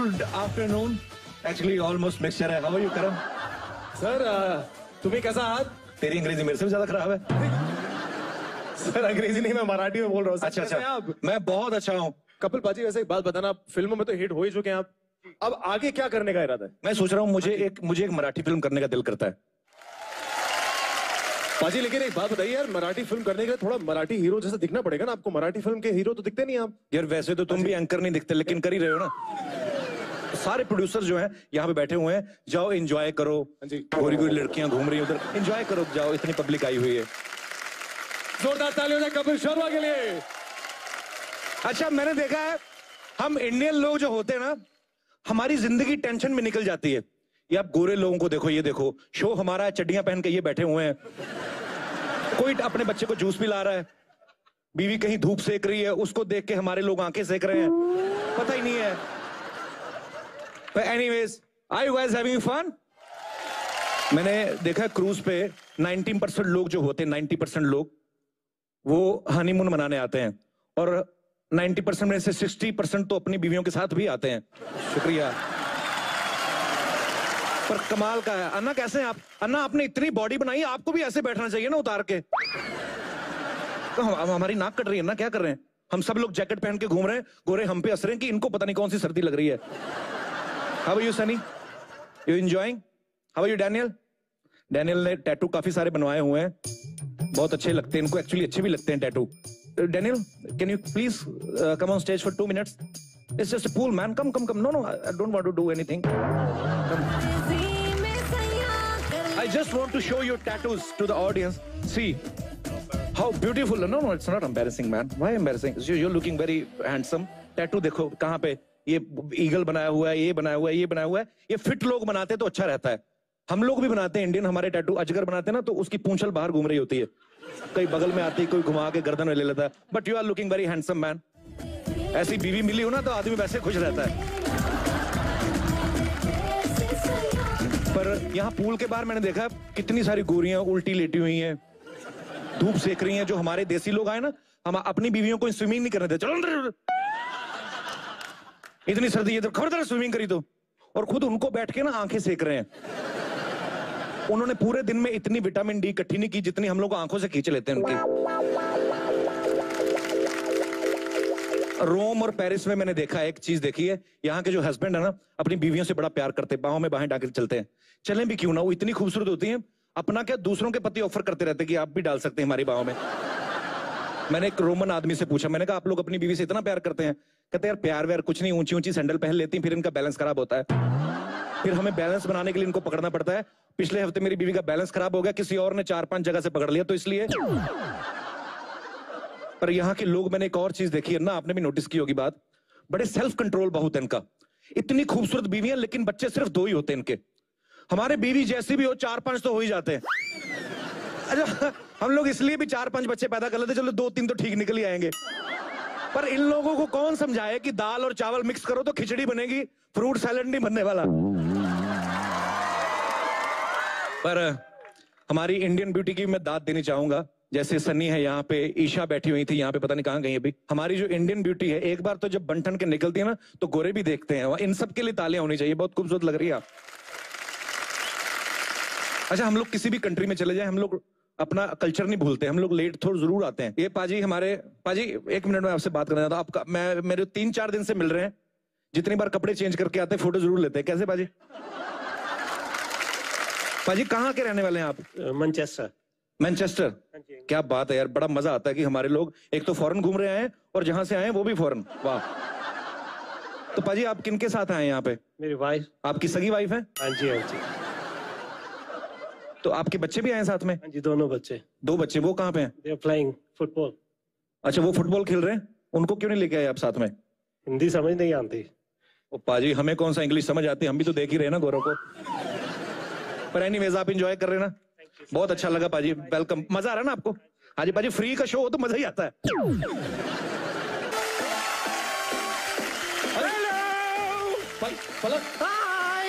Good afternoon. Actually, almost mixture है. How are you, Karam? Sir तुम्हें कैसा हाथ? तेरी अंग्रेजी मेरे से भी ज्यादा खराब है. सर अंग्रेजी नहीं, मैं मराठी में बोल रहा हूँ. अच्छा अच्छा. आप? मैं बहुत अच्छा हूँ. कपिल पाजी, वैसे एक बात बताना, फिल्मों में तो हिट हो ही चुके हैं आप, अब आगे क्या करने का इरादा है? मैं सोच रहा हूँ मुझे एक मराठी फिल्म करने का दिल करता है. पाजी लेकिन एक बात बताइए यार, मराठी फिल्म करने के लिए थोड़ा मराठी हीरो जैसा दिखना पड़ेगा ना आपको. मराठी फिल्म के हीरो तो दिखते नहीं आप. यार वैसे तो तुम भी एंकर नहीं दिखते, लेकिन कर ही रहे हो ना. सारे प्रोड्यूसर जो हैं यहाँ पे बैठे हुए हैं. जाओ एंजॉय करो. गोरी गोरी लड़कियां घूम रही हैं उधर, एंजॉय करो. जाओ, इतनी पब्लिक आई हुई है. जोरदार ताली हो जाए कपिल शर्मा के लिए. अच्छा, मैंने देखा है हम इंडियन लोग जो होते हैं ना, हमारी जिंदगी टेंशन में निकल जाती है. ये आप गोरे लोगों को देखो, ये देखो शो हमारा है, चड्डियां पहन के ये बैठे हुए हैं. कोई अपने बच्चे को जूस पिला रहा है, बीवी कहीं धूप सेक रही है, उसको देख के हमारे लोग आंखें सेक रहे हैं. पता ही नहीं है. But anyways, are you guys having fun? मैंने देखा क्रूज पे 90% लोग जो होते हैं, 90% लोग वो हनीमून मनाने आते हैं, और 90% में से 60% तो अपनी बीवियों के साथ भी आते हैं. शुक्रिया. पर कमाल का है. अन्ना कैसे हैं आप? अन्ना, आपने इतनी बॉडी बनाई, आपको भी ऐसे बैठना चाहिए ना उतार के. तो हमारी नाक कट रही है ना, क्या कर रहे हैं हम? सब लोग जैकेट पहन के घूम रहे हैं, गोरे हम पे हंस रहे हैं कि इनको पता नहीं कौन सी सर्दी लग रही है. How are you, Sunny? You enjoying? How are you, Daniel? Daniel ने टैटू काफी सारे बनवाए हुए हैं, बहुत अच्छे लगते हैं इनको. एक्चुअली अच्छे भी लगते हैं tattoo. Daniel, can you please come on stage for 2 minutes? It's just a pool, man. Come. No, I don't want to do anything. Come. I just want to show your tattoos to the audience. See how beautiful. No, it's not embarrassing, man. Why embarrassing? You're looking very handsome. Tattoo देखो कहाँ पे, ये eagle बनाया हुआ है, ये बनाया हुआ है, ये बनाया हुआ है. ये फिट लोग बनाते हैं तो अच्छा रहता है. हम लोग भी बनाते हैं इंडियन. हमारे टैटू अजगर बनाते हैं ना, तो उसकी पूंछल बाहर घूम रही होती है, कहीं बगल में आती है, कोई घुमा के गर्दन में ले लेता है. But you are looking very handsome, man. ऐसी बीवी मिली हो ना तो आदमी वैसे खुश रहता है. पर यहाँ पूल के बाहर मैंने देखा कितनी सारी गोरियां उल्टी लेटी हुई हैं, धूप सेक रही हैं. जो हमारे देसी लोग आए ना, हम अपनी बीवियों को स्विमिंग नहीं करने देते. चलो अंदर, इतनी सर्दी है तो खबरदार स्विमिंग करी तो. और खुद उनको बैठ के ना आंखें सेक रहे हैं. उन्होंने पूरे दिन में इतनी विटामिन डी इकट्ठी नहीं की जितनी हम लोग आंखों से खींच लेते हैं उनकी. रोम और पेरिस में मैंने देखा, एक चीज देखी है, यहाँ के जो हस्बैंड है ना, अपनी बीवियों से बड़ा प्यार करते हैं, बाहों में बाहें डाल के चलते हैं. चलें भी क्यों ना, वो इतनी खूबसूरत होती हैं. अपना क्या, दूसरों के पति ऑफर करते रहते हैं कि आप भी डाल सकते हैं हमारी बाहों में. मैंने एक रोमन आदमी से पूछा, मैंने कहा आप लोग अपनी बीवी से इतना प्यार करते हैं? कहते हैं यार प्यार व्यार कुछ नहीं, ऊंची ऊंची सैंडल पहन लेती हैं, फिर इनका बैलेंस खराब होता है, फिर हमें बैलेंस बनाने के लिए इनको पकड़ना पड़ता है. पिछले हफ्ते मेरी बीवी का बैलेंस खराब हो गया, किसी और ने 4-5 जगह से पकड़ लिया, तो इसलिए. पर यहाँ के लोग, मैंने एक और चीज देखी है ना, आपने भी नोटिस की होगी बात, बड़े सेल्फ कंट्रोल बहुत है इनका. इतनी खूबसूरत बीवियां, लेकिन बच्चे सिर्फ 2 ही होते हैं इनके. हमारे बीवी जैसी भी हो 4-5 तो हो ही जाते हैं. अच्छा, हम लोग इसलिए भी 4-5 बच्चे पैदा कर लेते, चलो 2-3 तो ठीक निकल ही आएंगे. पर इन लोगों को कौन समझाए कि दाल और चावल मिक्स करो तो खिचड़ी बनेगी, फ्रूट सैलेड नहीं बनने वाला. पर हमारी इंडियन ब्यूटी की मैं दाद देनी चाहूंगा. जैसे सन्नी है यहाँ पे, ईशा बैठी हुई थी यहाँ पे, पता नहीं कहाँ गई अभी. हमारी जो इंडियन ब्यूटी है, एक बार तो जब बंठन के निकलती है ना, तो गोरे भी देखते हैं. इन सब के लिए तालियां होनी चाहिए, बहुत खूबसूरत लग रही है आप. अच्छा, हम लोग किसी भी कंट्री में चले जाएं, हम लोग अपना कल्चर नहीं भूलते. हम लोग लेट थोड़ा जरूर आते हैं. ये पाजी, हमारे पाजी, 1 मिनट में आपसे बात करना था. आपका मेरे 3-4 दिन से मिल रहे हैं, जितनी बार कपड़े चेंज करके आते हैं फोटो जरूर लेते हैं. कैसे पाजी? पाजी कहाँ के रहने वाले हैं आप? मैनचेस्टर. क्या बात है यार, बड़ा मजा आता है कि हमारे लोग एक तो फॉरेन घूम रहे हैं और जहां से आए हैं वो भी फॉरेन. वाह. तो पाजी आप किन के साथ आए यहाँ पे? मेरी वाइफ. आपकी सगी वाइफ है? हाँ जी, हाँ जी. तो आपके बच्चे भी आए साथ में? हाँ जी, दोनों बच्चे. 2 बच्चे. वो कहाँ पे हैं? They are playing football. अच्छा, वो फुटबॉल खेल रहे हैं. उनको क्यों नहीं लेके आए आप साथ में? हिंदी समझ नहीं आती. ओ पाजी, हमें कौन सा इंग्लिश समझ आती है, हम भी तो देख ही रहे हैं ना गोरों को. पर एनीवेज, आप एंजॉय कर रहे हैं ना? बहुत अच्छा लगा पाजी. वेलकम. मजा आ रहा है ना आपको? हाँ जी पाजी, फ्री का शो हो तो मजा ही आता है. हाय,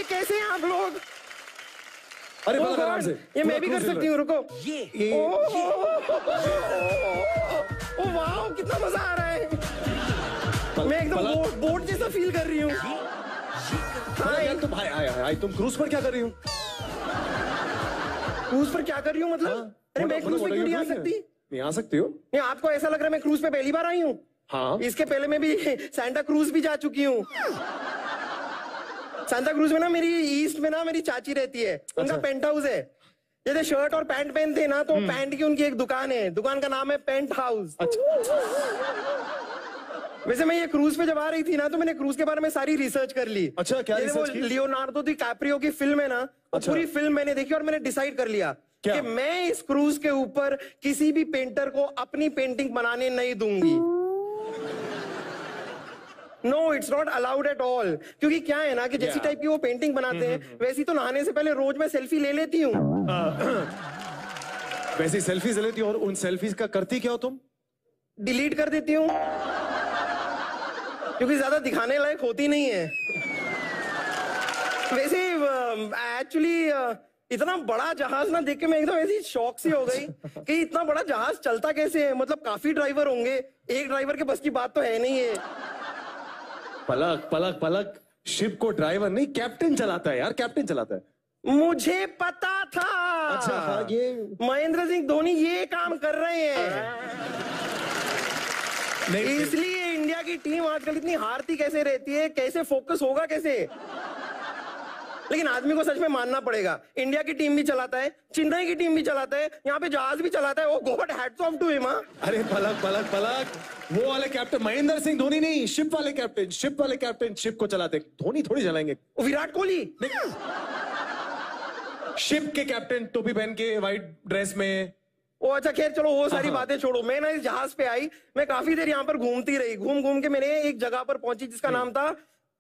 कैसे हैं आप लोग? अरे आराम से, ये मैं भी कर सकती हूँ. रुको. ये वाह, कितना मजा आ रहा है. मैं एकदम बोट जैसा फील कर रही हूँ। यार तुम हाय तुम क्रूज पर क्या कर रही हो? क्रूज पर क्या कर रही हूँ मतलब? अरे मैं क्रूज पे क्यों नहीं आ सकती? नहीं आ सकती हो? नहीं, आपको ऐसा लग रहा है मैं क्रूज पे पहली बार आई हूँ? हाँ। इसके पहले मैं भी सांता क्रूज भी जा चुकी हूँ। सांता क्रूज में ना मेरी ईस्ट में ना मेरी चाची रहती है, उनका पेंट हाउस है। जैसे शर्ट और पैंट पहनते हैं ना, तो पैंट की उनकी एक दुकान है, दुकान का नाम है पेंट हाउस। अच्छा। वैसे मैं ये क्रूज पे जब आ रही थी ना, तो मैंने क्रूज के बारे में सारी रिसर्च कर ली। अच्छा, क्या रिसर्च की? लियोनार्डो दी कैप्रियो की फिल्म है ना, वो पूरी फिल्म मैंने देखी और मैंने डिसाइड कर लिया कि मैं इस क्रूज के ऊपर किसी भी पेंटर को अपनी पेंटिंग बनाने नहीं दूंगी। No, it's not allowed at all. क्योंकि क्या है ना कि जैसी टाइप की वो पेंटिंग बनाते हैं, वैसी तो नहाने से पहले रोज मैं सेल्फी ले लेती हूँ। वैसी सेल्फीज ले लेती हो, और उन सेल्फीज का करती क्या हो तुम? डिलीट कर देती हूँ, क्योंकि ज्यादा दिखाने लायक होती नहीं है। वैसे एक्चुअली इतना बड़ा जहाज ना देख के मैं एकदम ऐसी शौक सी हो गई कि इतना बड़ा जहाज चलता कैसे है। मतलब काफी ड्राइवर होंगे, एक ड्राइवर के बस की बात तो है नहीं है। पलक पलक पलक, शिप को ड्राइवर नहीं कैप्टन चलाता है यार, कैप्टन चलाता है। मुझे पता था। अच्छा हाँ, ये महेंद्र सिंह धोनी ये काम कर रहे हैं, इसलिए इंडिया की टीम आजकल इतनी हारती कैसे रहती है, कैसे फोकस होगा कैसे। लेकिन आदमी को सच में मानना पड़ेगा, इंडिया की टीम भी चलाता है, चेन्नई की टीम भी चलाता है, यहाँ पे जहाज भी चलाता है। Oh God, hats off to him. अरे पलक पलक पलक, वो वाले कैप्टन महेंद्र सिंह धोनी नहीं, शिप वाले कैप्टन, शिप वाले कैप्टन शिप को चलाते। धोनी थोड़ी चलाएंगे। विराट कोहली शिप के कैप्टन टोपी पहन के व्हाइट ड्रेस में। ओ अच्छा, खैर चलो वो सारी बातें छोड़ो। मैं ना इस जहाज पे आई, मैं काफी देर यहाँ पर घूमती रही, घूम घूम के मैंने एक जगह पर पहुंची जिसका नाम था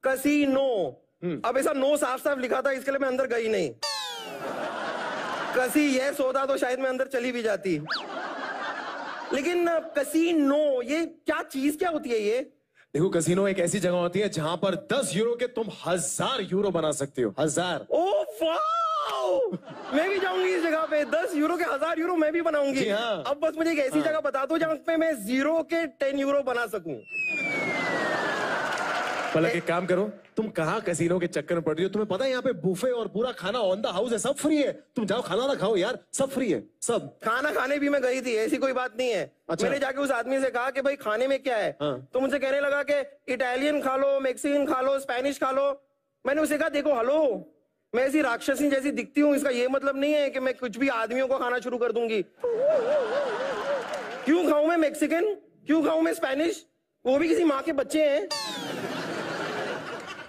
कसीनो। अब ऐसा नो साफ साफ लिखा था, इसके लिए मैं अंदर गई नहीं। कसी यस होता तो शायद मैं अंदर चली भी जाती। लेकिन कसीनो, ये क्या चीज क्या होती है ये? देखो, कसीनो एक ऐसी जगह होती है जहां पर 10 यूरो के तुम 1000 यूरो बना सकते हो। 1000। ओ वाओ, मैं भी जाऊंगी इस जगह पे। 10 यूरो के 1000 यूरो मैं भी बनाऊंगी। हाँ। अब बस मुझे एक ऐसी जगह बता दो जहां पे मैं 0 के 10 यूरो बना सकूं। पलक एक काम करो, तुम कहाँ कसीनो के चक्कर में पड़ रही हो? तुम्हें पता है यहाँ पे बुफे और पूरा खाना ऑन द हाउस है, सब फ्री है। तुम जाओ खाना ना खाओ यार, सब फ्री है सब। खाना खाने भी मैं गई थी, ऐसी कोई बात नहीं है। अच्छा। मैंने जाके उस आदमी से कहा कि भाई खाने में क्या है? हाँ। तो मुझे कहने लगा कि इटालियन खा लो, मैक्सिकन खा लो, स्पेनिश खा लो। मैंने उसे कहा देखो हेलो, मैं ऐसी राक्षसी जैसी दिखती हूँ, इसका ये मतलब नहीं है कि मैं कुछ भी आदमियों को खाना शुरू कर दूंगी। क्यों खाऊं मैं मैक्सिकन, क्यों खाऊं मैं स्पेनिश? वो भी किसी माँ के बच्चे हैं।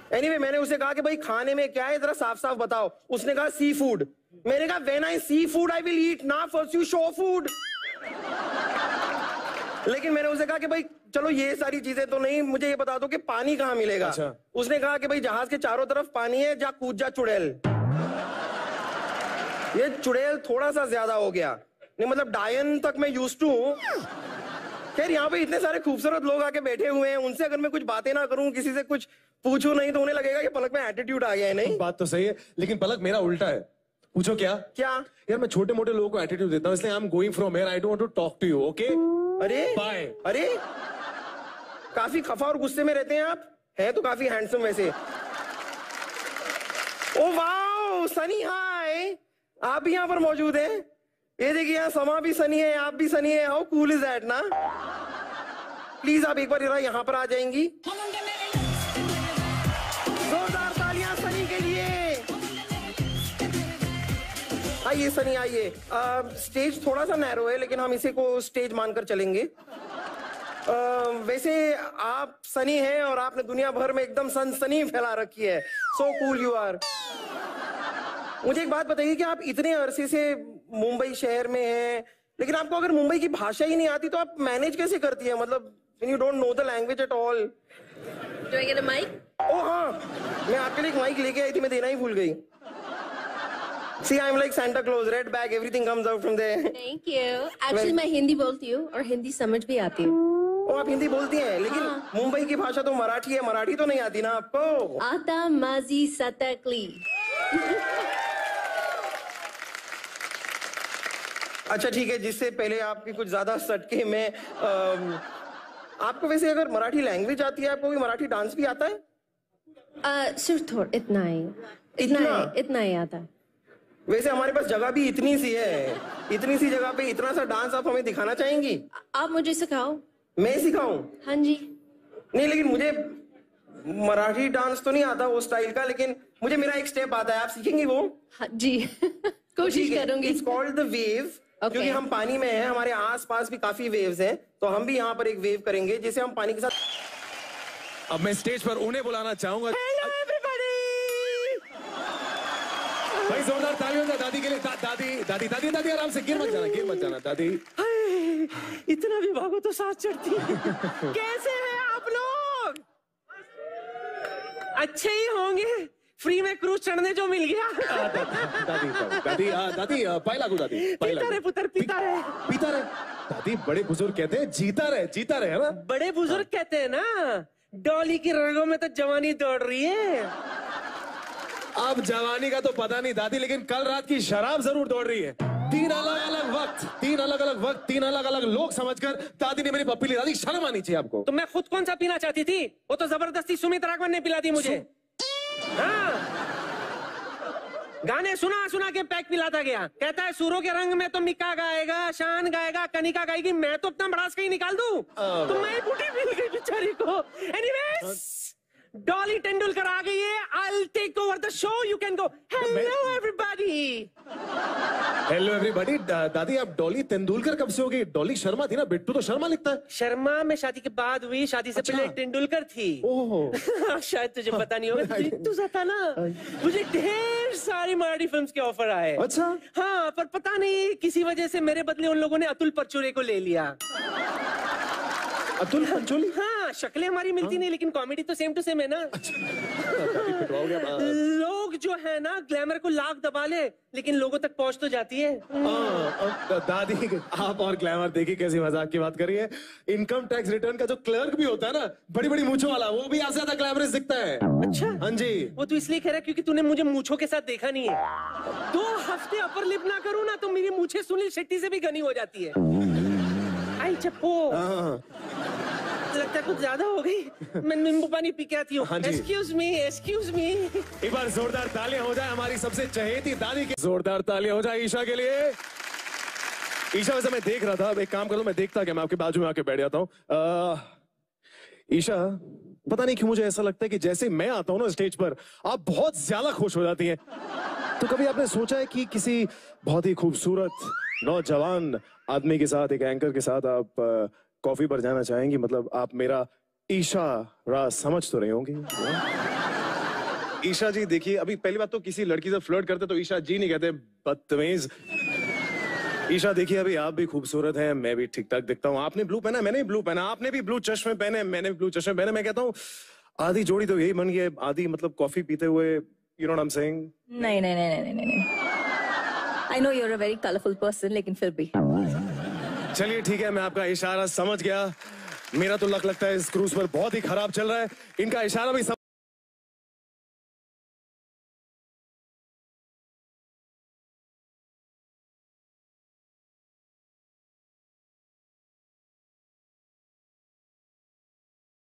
Anyway, मैंने उसे कहा कि भाई खाने में क्या है, जरा साफ साफ बताओ। उसने कहा सी फूड। मैंने कहा when I see food I will eat, ना फर्स्ट यू शो फूड। लेकिन मैंने उसे कहा कि भाई चलो ये सारी चीजें तो नहीं, मुझे ये बता दो कि पानी कहाँ मिलेगा। अच्छा। उसने कहा कि भाई जहाज के चारों तरफ पानी है, जा कूद जा चुड़ैल। ये चुड़ैल थोड़ा सा ज्यादा हो गया, नहीं मतलब डायन तक मैं यूज्ड टू हूं। खैर यहाँ पे इतने सारे खूबसूरत लोग आके बैठे हुए हैं, उनसे अगर मैं कुछ बातें ना करूं, किसी से कुछ पूछूं नहीं, तो उन्हें लगेगा कि पलक में एटीट्यूड आ गया है। नहीं, बात तो सही है, लेकिन पलक मेरा उल्टा है। पूछो क्या? क्या? यार मैं छोटे मोटे लोगों को एटीट्यूड देता हूँ, इसलिए I am going from here, I don't want to talk to you, okay? अरे बाय। अरे, काफी खफा और गुस्से में रहते हैं आप, है तो काफी हैंडसम वैसे। ओ वाओ, सनी हाय, आप भी यहाँ पर मौजूद हैं। ये देखिए यहाँ समा भी सनी है, आप भी सनी है। हाउ कूल इज दैट ना? प्लीज आप एक बार यहाँ पर आ जाएंगी। जोरदार तालियां सनी के लिए। आइए सनी आइए। स्टेज थोड़ा सा नैरो है, लेकिन हम इसे को स्टेज मानकर चलेंगे। वैसे आप सनी हैं और आपने दुनिया भर में एकदम सनसनी फैला रखी है। So cool you are. मुझे एक बात बताइए कि आप इतने अरसे से मुंबई शहर में हैं, लेकिन आपको अगर मुंबई की भाषा ही नहीं आती तो आप मैनेज कैसे करती हैं? मतलब you don't know the language at all. Do I get a mic? ओ हाँ, मैं आपके लिए एक माइक लेके आई थी, मैं देना ही भूल गई। See, I'm like Santa Claus, red bag, everything comes out from there. Thank you. Actually, मैं हिंदी बोलती हूँ और हिंदी समझ भी आती हूँ। ओ आप हिंदी बोलती हैं, लेकिन हाँ। मुंबई की भाषा तो मराठी है, मराठी तो नहीं आती ना आपको? आता माझी सतकली। अच्छा ठीक है, जिससे पहले आपकी कुछ ज्यादा सटके मैं आपको वैसे अगर मराठी लैंग्वेज आती है, आपको भी मराठी डांस भी आता है? सिर्फ थोड़ा इतना ही आता है। वैसे हमारे पास जगह भी इतनी सी है, इतनी सी जगह पे इतना सा डांस आप हमें दिखाना चाहेंगी? आप मुझे सिखाओ। मैं सिखाऊं? हाँ जी। नहीं, लेकिन मुझे मराठी डांस तो नहीं आता वो स्टाइल का, लेकिन मुझे मेरा एक स्टेप आता है, आप सीखेंगी वो? हाँ जी। कोशिश करूंगी। इट्स कॉल्ड द वेव, क्योंकि हम पानी में हैं, हमारे आसपास भी काफी वेव्स हैं, तो हम भी यहाँ पर एक वेव करेंगे जिसे हम पानी के साथ। अब मैं स्टेज पर उन्हें बुलाना चाहूंगा। Hello everybody! भाई जोरदार तालियों से दादी के लिए। दादी आराम से, गिर मत जाना दादी। इतना भी भागो तो सांस चढ़ती है। कैसे हैं आप लोग? अच्छे ही होंगे, फ्री में क्रूज चढ़ने जो मिल गया। दादी पाई लागू दादी। पीता रहे पुत्र, पीता रहे। दादी बड़े बुजुर्ग कहते हैं जीता रहे है ना। बड़े बुजुर्ग कहते हैं ना, डॉली की रगों में तो जवानी दौड़ रही है। अब जवानी का तो पता नहीं दादी, लेकिन कल रात की शराब जरूर दौड़ रही है। तीन अलग अलग वक्त, तीन अलग अलग लोग समझकर दादी ने मेरी पप्पी ली। दादी शर्म आनी चाहिए आपको। तो मैं खुद कौन सा पीना चाहती थी? वो तो जबरदस्ती सुमित राघवन ने पिला दी मुझे। हाँ, गाने सुना के पैक पिलाता गया। कहता है सुरों के रंग में तो मिक्का गाएगा, शान गाएगा, कनिका गाएगी, मैं तो अपना बड़ास कहीं निकाल दूं। तो मैं बूटी मिल गई बेचारी को। एनीवेज, डॉली तेंदुलकर आ गई है। I'll take over the show. You can go. Hello everybody. Hello everybody. दादी आप डॉली तेंदुलकर कब से हो गई? डॉली शर्मा थी ना, बिट्टू तो शर्मा लिखता है। शर्मा में शादी के बाद हुई, शादी से पहले तेंदुलकर थी। ओह। शायद तुझे पता नहीं होगा, बिट्टू सा था ना। मुझे ढेर सारी मराठी फिल्म्स के ऑफर आए। अच्छा। हाँ, पर पता नहीं किसी वजह से मेरे बदले उन लोगों ने अतुल परचूरे को ले लिया। अतुल पंचोली? हाँ, शक्लें हमारी मिलती नहीं, लेकिन कॉमेडी तो सेम टू सेम है ना। लोग जो है ना, ग्लैमर को लाख दबा ले, लेकिन लोगों तक पहुंच तो जाती है। दादी आप और ग्लैमर देखिए कैसी मजाक की बात कर रही है। इनकम टैक्स रिटर्न का जो क्लर्क भी होता है ना, बड़ी बड़ी मूंछों वाला, वो भी ऐसा ज्यादा ग्लैमरस दिखता है। अच्छा। हाँ जी। वो तो इसलिए कह रहा है क्योंकि तूने मुझे मूंछों के साथ देखा नहीं है। 2 हफ्ते अपर लिप ना करूँ ना, तो मेरी मूंछें सुनील शेट्टी से भी घनी हो जाती है। आई चप्पो, लगता है कुछ ज्यादा हो गई। मैं नींबू पानी पी के आती हूँ। हाँ जी। Excuse me. एक बार जोरदार तालियां हो जाए हमारी सबसे चहेती दादी की। जोरदार तालियां हो जाए ईशा के लिए। ईशा, वैसे मैं देख रहा था, अब एक काम करूं, मैं देखता क्या, मैं आपके बाजू में आके बैठ जाता हूँ। ईशा, पता नहीं क्यों मुझे ऐसा लगता है कि जैसे मैं आता हूँ ना स्टेज पर, आप बहुत ज्यादा खुश हो जाती हैं। तो कभी आपने सोचा है कि किसी बहुत ही खूबसूरत नौजवान आदमी के साथ, एक एंकर के साथ आप कॉफी पर जाना चाहेंगी? मतलब आप मेरा ईशा राज समझ तो रहे होंगे। ईशा जी देखिए, अभी पहली बात तो किसी लड़की से फ्लर्ट करते तो ईशा जी नहीं कहते, बदतमीज। ईशा देखिए, अभी आप भी खूबसूरत हैं, मैं भी ठीक ठाक दिखता हूँ। आपने ब्लू पहना, मैंने भी ब्लू पहना, आपने भी ब्लू चश्मे पहने, मैंने भी ब्लू चश्मे पहने। मैं कहता हूँ आधी जोड़ी तो यही बन गई है, आधी मतलब कॉफी पीते हुए, you know what I am saying? नहीं। I know you're a very colorful person, लेकिन फिर भी। चलिए ठीक है, मैं आपका इशारा समझ गया। मेरा तो लगता है इस क्रूज पर बहुत ही खराब चल रहा है। इनका इशारा भी